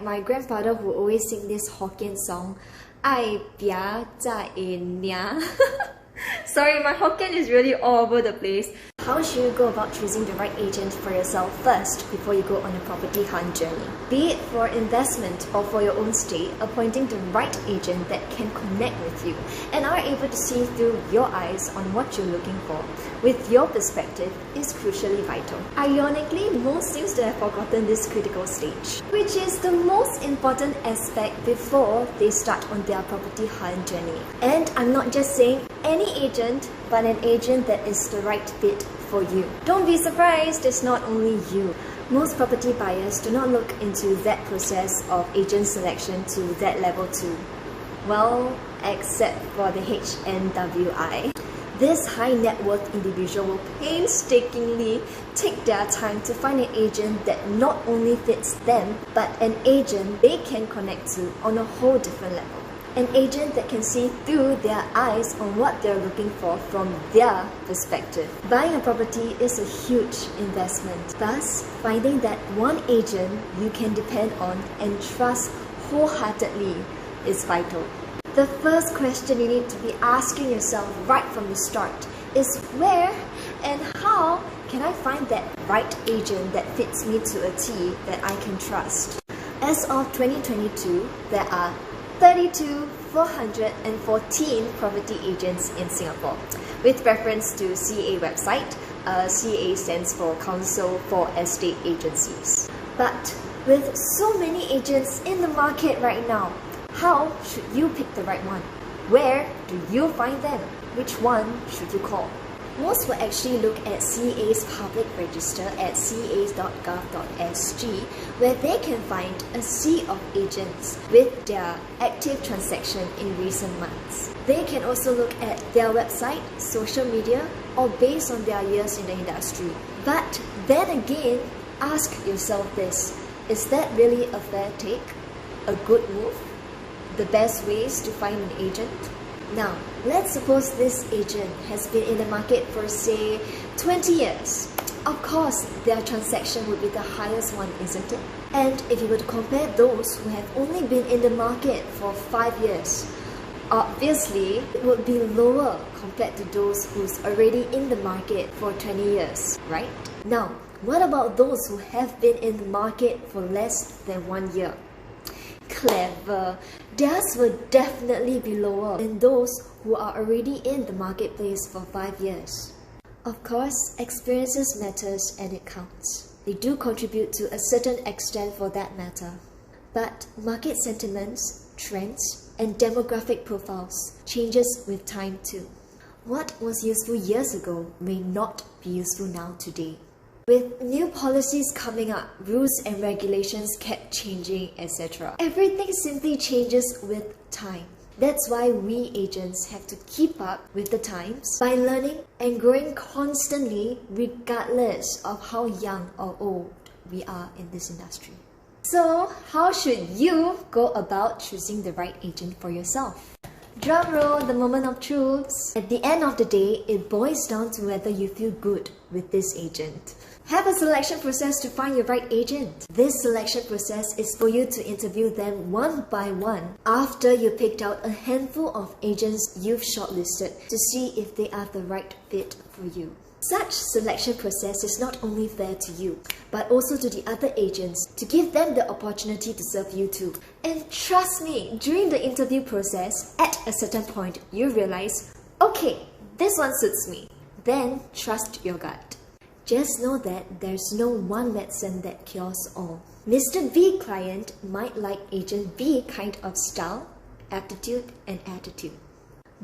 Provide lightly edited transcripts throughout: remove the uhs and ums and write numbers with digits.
like my grandfather who always sing this Hokkien song, Ai Bia Zai Nia. Sorry, my Hokkien is really all over the place. How should you go about choosing the right agent for yourself first before you go on a property hunt journey? Be it for investment or for your own stay, appointing the right agent that can connect with you and are able to see through your eyes on what you're looking for with your perspective is crucially vital. Ironically, most seems to have forgotten this critical stage, which is the most important aspect before they start on their property hunt journey. And I'm not just saying any agent, but an agent that is the right fit for you. Don't be surprised, it's not only you. Most property buyers do not look into that process of agent selection to that level too. Well, except for the HNWI. This high net worth individual will painstakingly take their time to find an agent that not only fits them, but an agent they can connect to on a whole different level. An agent that can see through their eyes on what they're looking for from their perspective. Buying a property is a huge investment. Thus, finding that one agent you can depend on and trust wholeheartedly is vital. The first question you need to be asking yourself right from the start is where and how can I find that right agent that fits me to a T that I can trust? As of 2022, there are 32,414 property agents in Singapore. With reference to CA website, CA stands for Council for Estate Agencies. But with so many agents in the market right now, how should you pick the right one? Where do you find them? Which one should you call? Most will actually look at CA's public register at ca.gov.sg, where they can find a sea of agents with their active transaction in recent months. They can also look at their website, social media, or based on their years in the industry. But then again, ask yourself this, is that really a fair take? A good move? The best ways to find an agent? Now, let's suppose this agent has been in the market for say 20 years. Of course, their transaction would be the highest one, isn't it? And if you were to compare those who have only been in the market for 5 years, obviously it would be lower compared to those who's already in the market for 20 years, right? Now, what about those who have been in the market for less than 1 year? Clever. Theirs will definitely be lower than those who are already in the marketplace for 5 years. Of course, experiences matters and it counts. They do contribute to a certain extent for that matter. But market sentiments, trends, and demographic profiles changes with time too. What was useful years ago may not be useful now today. With new policies coming up, rules and regulations kept changing, etc. Everything simply changes with time. That's why we agents have to keep up with the times by learning and growing constantly regardless of how young or old we are in this industry. So, how should you go about choosing the right agent for yourself? Drum roll, the moment of truth. At the end of the day, it boils down to whether you feel good with this agent. Have a selection process to find your right agent. This selection process is for you to interview them one by one after you picked out a handful of agents you've shortlisted to see if they are the right fit for you. Such selection process is not only fair to you, but also to the other agents to give them the opportunity to serve you too. And trust me, during the interview process, at a certain point, you realize, okay, this one suits me. Then trust your gut. Just know that there's no one medicine that cures all. Mr. B client might like Agent B kind of style, aptitude, and attitude.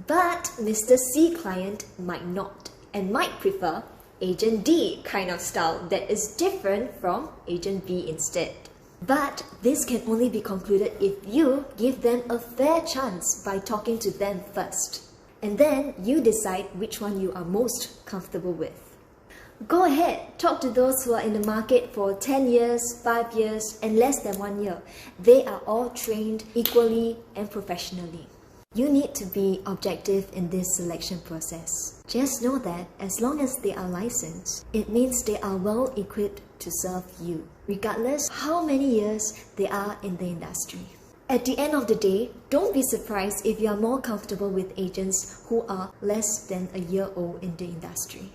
But Mr. C client might not and might prefer Agent D kind of style that is different from Agent B instead. But this can only be concluded if you give them a fair chance by talking to them first. And then you decide which one you are most comfortable with. Go ahead, talk to those who are in the market for 10 years, 5 years, and less than 1 year. They are all trained equally and professionally. You need to be objective in this selection process. Just know that as long as they are licensed, it means they are well equipped to serve you, regardless how many years they are in the industry. At the end of the day, don't be surprised if you are more comfortable with agents who are less than a year old in the industry.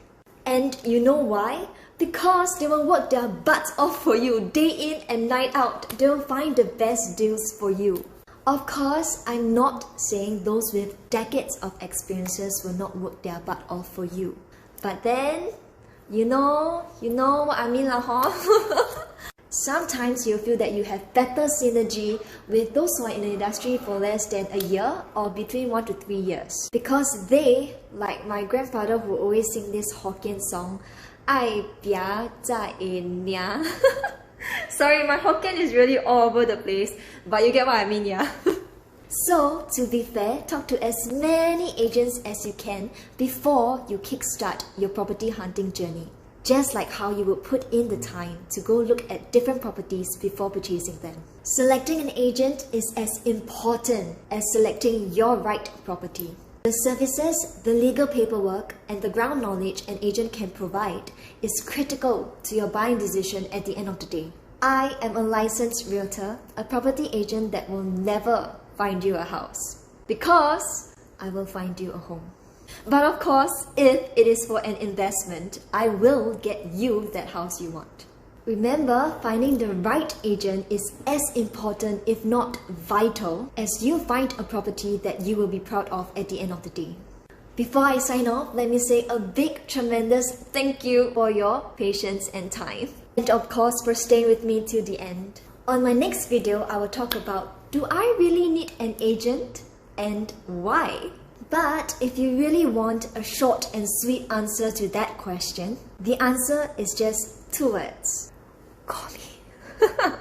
And you know why? Because they will work their butts off for you day in and night out. They will find the best deals for you. Of course, I'm not saying those with decades of experiences will not work their butt off for you. But then, you know what I mean lah, huh? Sometimes you feel that you have better synergy with those who are in the industry for less than a year or between 1 to 3 years. Because they, like my grandfather who always sing this Hokkien song, Ai Bia Zai Nia. Sorry, my Hokkien is really all over the place, but you get what I mean, yeah? So, to be fair, talk to as many agents as you can before you kickstart your property hunting journey. Just like how you would put in the time to go look at different properties before purchasing them. Selecting an agent is as important as selecting your right property. The services, the legal paperwork, and the ground knowledge an agent can provide is critical to your buying decision at the end of the day. I am a licensed realtor, a property agent that will never find you a house, because I will find you a home. But of course, if it is for an investment, I will get you that house you want. Remember, finding the right agent is as important, if not vital, as you find a property that you will be proud of at the end of the day. Before I sign off, let me say a big, tremendous thank you for your patience and time. And of course, for staying with me till the end. On my next video, I will talk about, do I really need an agent and why? But if you really want a short and sweet answer to that question, the answer is just 2 words. Call me.